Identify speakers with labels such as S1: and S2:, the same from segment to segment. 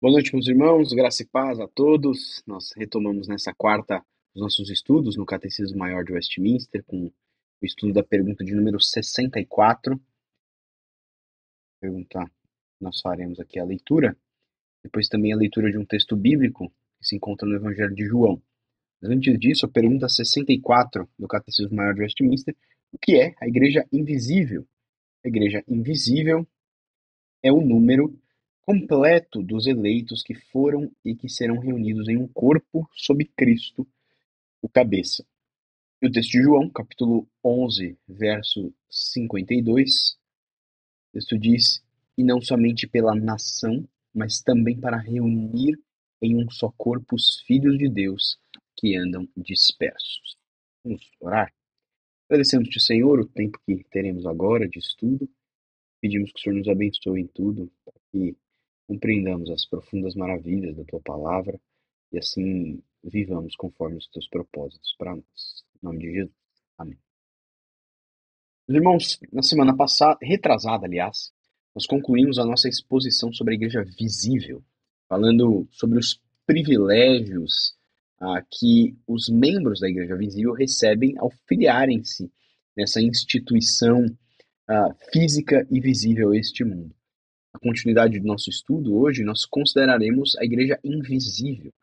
S1: Boa noite, meus irmãos, graça e paz a todos. Nós retomamos nessa quarta os nossos estudos no Catecismo Maior de Westminster, com o estudo da pergunta de número 64. Pergunta, nós faremos aqui a leitura, depois também a leitura de um texto bíblico que se encontra no Evangelho de João. Mas antes disso, a pergunta 64 do Catecismo Maior de Westminster: o que é a Igreja Invisível? A Igreja Invisível é o número completo dos eleitos que foram e que serão reunidos em um corpo sob Cristo, o cabeça. E o texto de João, capítulo 11, verso 52, o texto diz: e não somente pela nação, mas também para reunir em um só corpo os filhos de Deus que andam dispersos. Vamos orar? Agradecemos-te, Senhor, o tempo que teremos agora de estudo. Pedimos que o Senhor nos abençoe em tudo, para que compreendamos as profundas maravilhas da tua palavra e assim vivamos conforme os teus propósitos para nós. Em nome de Jesus. Amém. Meus irmãos, na semana passada, retrasada, aliás, nós concluímos a nossa exposição sobre a igreja visível, falando sobre os privilégios que os membros da igreja visível recebem ao filiarem-se nessa instituição física e visível a este mundo. Na continuidade do nosso estudo, hoje nós consideraremos a igreja invisível,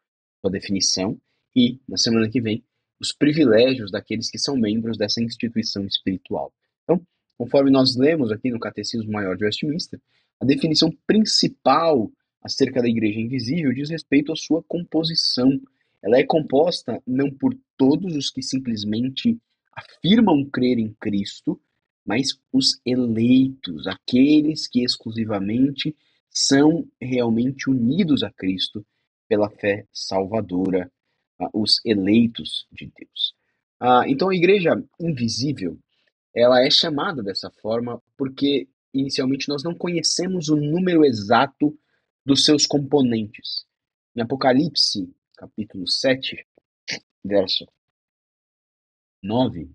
S1: sua definição, e, na semana que vem, os privilégios daqueles que são membros dessa instituição espiritual. Então, conforme nós lemos aqui no Catecismo Maior de Westminster, a definição principal acerca da igreja invisível diz respeito à sua composição. Ela é composta não por todos os que simplesmente afirmam crer em Cristo, mas os eleitos, aqueles que exclusivamente são realmente unidos a Cristo pela fé salvadora, os eleitos de Deus. Então a igreja invisível, ela é chamada dessa forma porque inicialmente nós não conhecemos o número exato dos seus componentes. Em Apocalipse, capítulo 7, verso 9,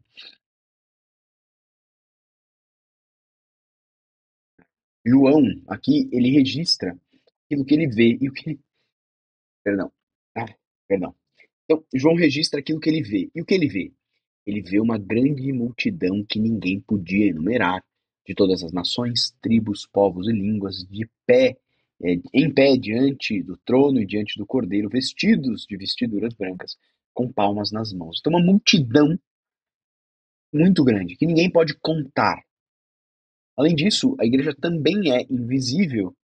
S1: João, aqui, ele registra aquilo que ele vê e o que ele... Perdão. Perdão. Então, João registra aquilo que ele vê. E o que ele vê? Ele vê uma grande multidão que ninguém podia enumerar, de todas as nações, tribos, povos e línguas, de pé, em pé diante do trono e diante do Cordeiro, vestidos de vestiduras brancas, com palmas nas mãos. Então, uma multidão muito grande, que ninguém pode contar. Além disso, a igreja também é invisível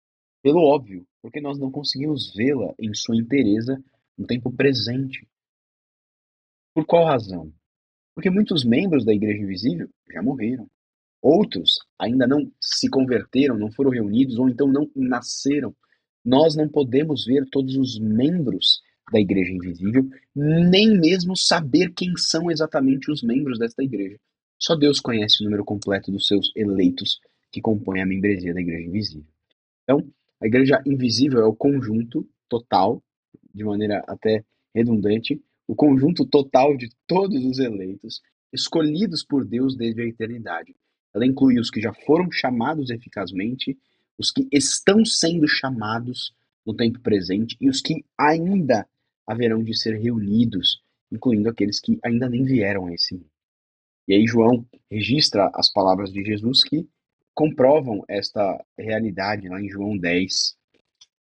S1: pelo óbvio, porque nós não conseguimos vê-la em sua inteireza no tempo presente. Por qual razão? Porque muitos membros da igreja invisível já morreram. Outros ainda não se converteram, não foram reunidos ou então não nasceram. Nós não podemos ver todos os membros da igreja invisível, nem mesmo saber quem são exatamente os membros desta igreja. Só Deus conhece o número completo dos seus eleitos que compõem a membresia da igreja invisível. Então, a igreja invisível é o conjunto total, de maneira até redundante, o conjunto total de todos os eleitos, escolhidos por Deus desde a eternidade. Ela inclui os que já foram chamados eficazmente, os que estão sendo chamados no tempo presente e os que ainda haverão de ser reunidos, incluindo aqueles que ainda nem vieram a esse mundo. E aí João registra as palavras de Jesus que comprovam esta realidade lá em João 10,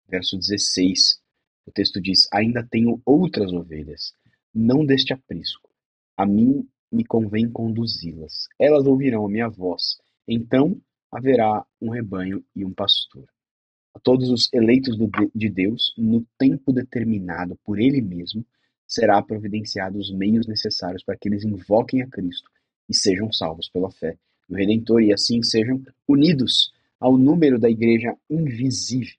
S1: verso 16. O texto diz: ainda tenho outras ovelhas, não deste aprisco. A mim me convém conduzi-las. Elas ouvirão a minha voz. Então haverá um rebanho e um pastor. A todos os eleitos de Deus, no tempo determinado por Ele mesmo, será providenciado os meios necessários para que eles invoquem a Cristo e sejam salvos pela fé no Redentor e assim sejam unidos ao número da igreja invisível.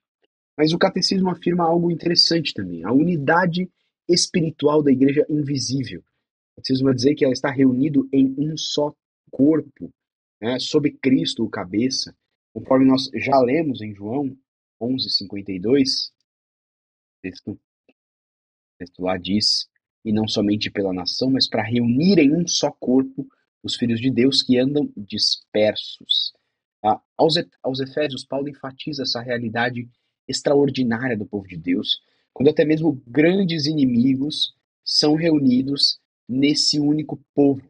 S1: Mas o catecismo afirma algo interessante também, a unidade espiritual da igreja invisível. O catecismo vai dizer que ela está reunido em um só corpo, né, sob Cristo, o cabeça, conforme nós já lemos em João 11:52, o texto lá diz, e não somente pela nação, mas para reunir em um só corpo os filhos de Deus que andam dispersos. Aos Efésios, Paulo enfatiza essa realidade extraordinária do povo de Deus, quando até mesmo grandes inimigos são reunidos nesse único povo.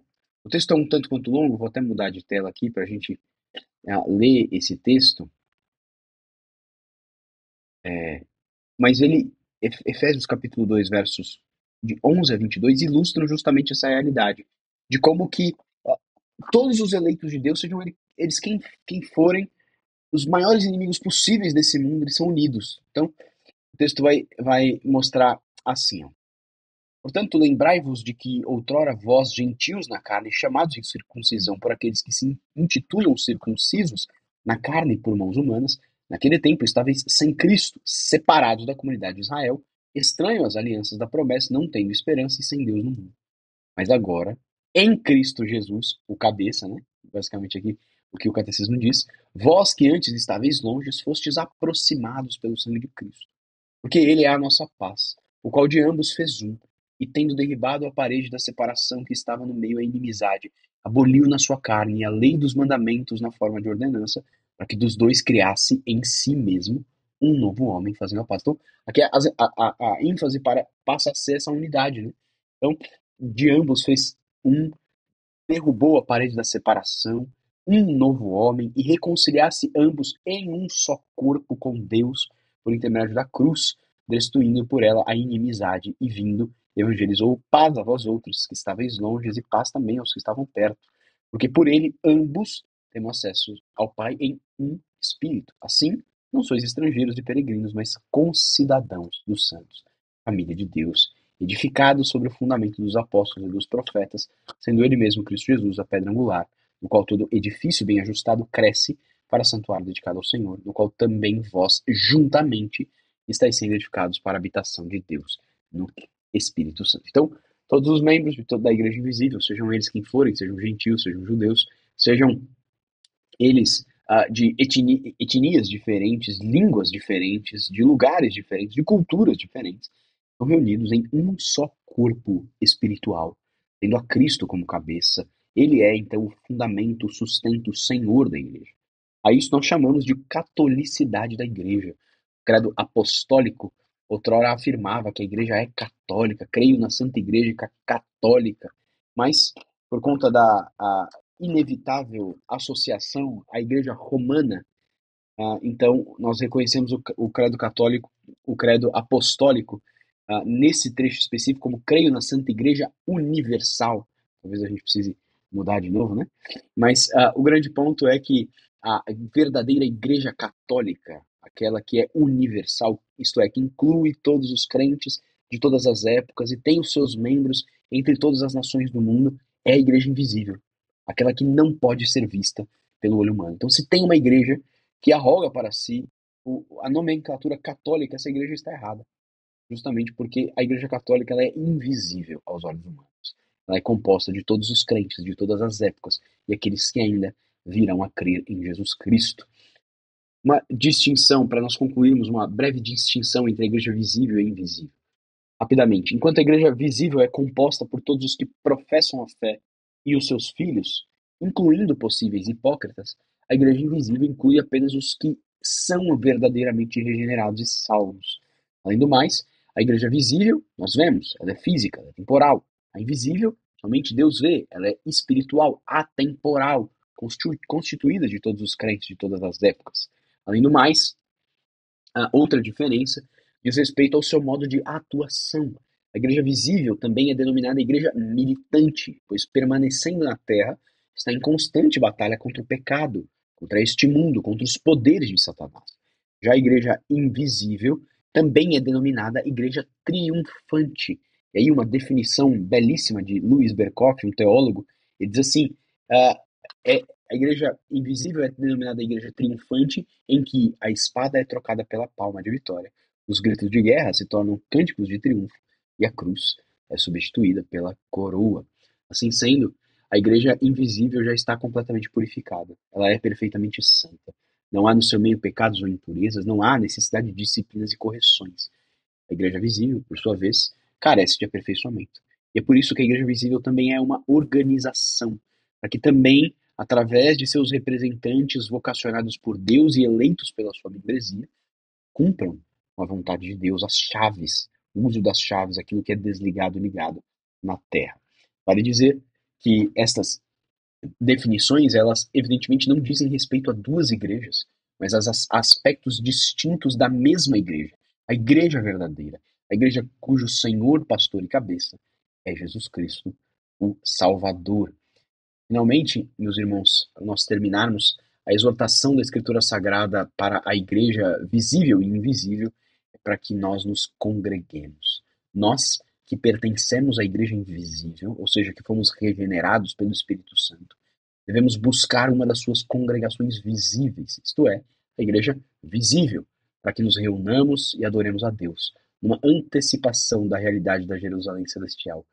S1: O texto é um tanto quanto longo, vou até mudar de tela aqui para a gente ler esse texto, mas ele, Efésios capítulo 2 versos de 11 a 22, ilustram justamente essa realidade, de como que todos os eleitos de Deus, sejam eles quem forem, os maiores inimigos possíveis desse mundo, eles são unidos. Então, o texto vai mostrar assim, ó. Portanto, lembrai-vos de que outrora vós, gentios na carne, chamados de circuncisão por aqueles que se intitulam circuncisos na carne por mãos humanas, naquele tempo estáveis sem Cristo, separados da comunidade de Israel, estranhos às alianças da promessa, não tendo esperança e sem Deus no mundo. Mas agora, em Cristo Jesus, o cabeça, né? Basicamente aqui o que o catecismo diz, vós que antes estáveis longe, fostes aproximados pelo sangue de Cristo. Porque ele é a nossa paz, o qual de ambos fez um, e tendo derribado a parede da separação que estava no meio a inimizade, aboliu na sua carne a lei dos mandamentos na forma de ordenança, para que dos dois criasse em si mesmo um novo homem, fazendo a paz. Então, aqui a ênfase passa a ser essa unidade, né? Então, de ambos fez um, derrubou a parede da separação, um novo homem, e reconciliasse ambos em um só corpo com Deus, por intermédio da cruz, destruindo por ela a inimizade, e vindo, evangelizou paz a vós outros, que estáveis longe, e paz também aos que estavam perto. Porque por ele ambos temos acesso ao Pai em um Espírito. Assim, não sois estrangeiros e peregrinos, mas concidadãos dos santos, família de Deus, edificados sobre o fundamento dos apóstolos e dos profetas, sendo ele mesmo Cristo Jesus a pedra angular, no qual todo edifício bem ajustado cresce para santuário dedicado ao Senhor, no qual também vós juntamente estáis sendo edificados para a habitação de Deus no Espírito Santo. Então, todos os membros da Igreja Invisível, sejam eles quem forem, sejam gentios, sejam judeus, sejam eles de etnias diferentes, línguas diferentes, de lugares diferentes, de culturas diferentes, estão reunidos em um só corpo espiritual, tendo a Cristo como cabeça. Ele é, então, o fundamento, o sustento, o senhor da igreja. A isso nós chamamos de catolicidade da igreja. O credo apostólico outrora afirmava que a igreja é católica, creio na Santa Igreja Católica, mas por conta da inevitável associação à igreja romana, então nós reconhecemos o credo católico, o credo apostólico, nesse trecho específico, como creio na Santa Igreja Universal. Talvez a gente precise mudar de novo, né? Mas o grande ponto é que a verdadeira Igreja Católica, aquela que é universal, isto é, que inclui todos os crentes de todas as épocas e tem os seus membros entre todas as nações do mundo, é a Igreja invisível, aquela que não pode ser vista pelo olho humano. Então, se tem uma igreja que arroga para si a nomenclatura católica, essa igreja está errada, justamente porque a Igreja Católica ela é invisível aos olhos humanos. Ela é composta de todos os crentes, de todas as épocas, e aqueles que ainda virão a crer em Jesus Cristo. Uma distinção, para nós concluirmos, uma breve distinção entre a igreja visível e invisível. Rapidamente, enquanto a igreja visível é composta por todos os que professam a fé e os seus filhos, incluindo possíveis hipócritas, a igreja invisível inclui apenas os que são verdadeiramente regenerados e salvos. Além do mais, a igreja visível, nós vemos, ela é física, ela é temporal. A invisível, somente Deus vê, ela é espiritual, atemporal, constituída de todos os crentes de todas as épocas. Além do mais, a outra diferença diz respeito ao seu modo de atuação. A igreja visível também é denominada igreja militante, pois permanecendo na terra está em constante batalha contra o pecado, contra este mundo, contra os poderes de Satanás. Já a igreja invisível também é denominada igreja triunfante. E aí uma definição belíssima de Louis Berkhoff, um teólogo, ele diz assim, uh, é, a igreja invisível é denominada igreja triunfante, em que a espada é trocada pela palma de vitória, os gritos de guerra se tornam cânticos de triunfo e a cruz é substituída pela coroa. Assim sendo, a igreja invisível já está completamente purificada. Ela é perfeitamente santa. Não há no seu meio pecados ou impurezas, não há necessidade de disciplinas e correções. A igreja visível, por sua vez, carece de aperfeiçoamento. E é por isso que a igreja visível também é uma organização, para que também, através de seus representantes vocacionados por Deus e eleitos pela sua membresia, cumpram com a vontade de Deus, as chaves, o uso das chaves, aquilo que é desligado e ligado na terra. Vale dizer que estas definições, elas evidentemente não dizem respeito a duas igrejas, mas a aspectos distintos da mesma igreja. A igreja verdadeira, a igreja cujo Senhor, pastor e cabeça é Jesus Cristo, o Salvador. Finalmente, meus irmãos, para nós terminarmos, a exortação da Escritura Sagrada para a igreja visível e invisível é para que nós nos congreguemos. Nós que pertencemos à igreja invisível, ou seja, que fomos regenerados pelo Espírito Santo, devemos buscar uma das suas congregações visíveis, isto é, a igreja visível, para que nos reunamos e adoremos a Deus, numa antecipação da realidade da Jerusalém Celestial,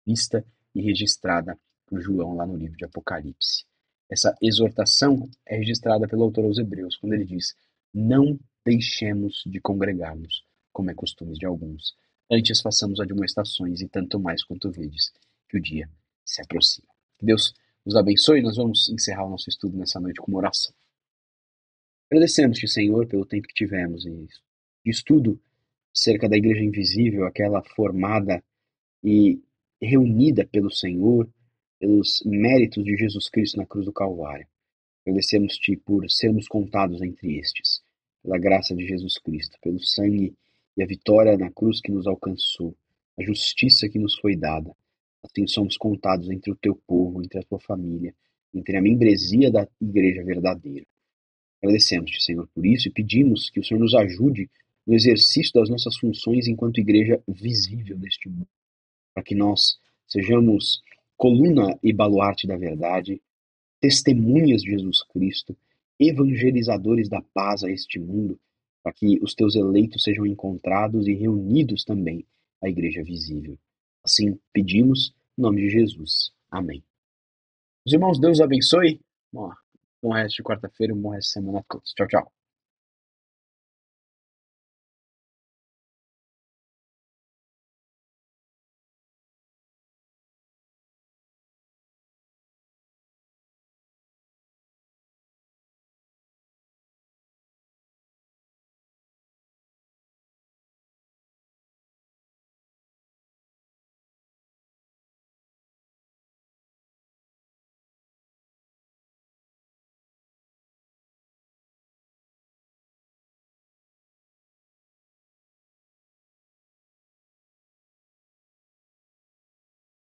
S1: vista e registrada por João lá no livro de Apocalipse. Essa exortação é registrada pelo autor aos Hebreus, quando ele diz: não deixemos de congregar-nos, como é costume de alguns. Antes façamos admoestações, e tanto mais quanto vedes que o dia se aproxima. Que Deus nos abençoe. Nós vamos encerrar o nosso estudo nessa noite com uma oração. Agradecemos-te, Senhor, pelo tempo que tivemos de estudo acerca da Igreja Invisível, aquela formada e reunida pelo Senhor, pelos méritos de Jesus Cristo na cruz do Calvário. Agradecemos-te por sermos contados entre estes, pela graça de Jesus Cristo, pelo sangue e a vitória na cruz que nos alcançou, a justiça que nos foi dada. Assim somos contados entre o teu povo, entre a tua família, entre a membresia da igreja verdadeira. Agradecemos-te, Senhor, por isso e pedimos que o Senhor nos ajude no exercício das nossas funções enquanto igreja visível deste mundo, para que nós sejamos coluna e baluarte da verdade, testemunhas de Jesus Cristo, evangelizadores da paz a este mundo, para que os teus eleitos sejam encontrados e reunidos também à igreja visível. Assim pedimos, em nome de Jesus. Amém. Os irmãos, Deus abençoe. Bom resto de quarta-feira, um bom resto de semana a todos. Tchau, tchau.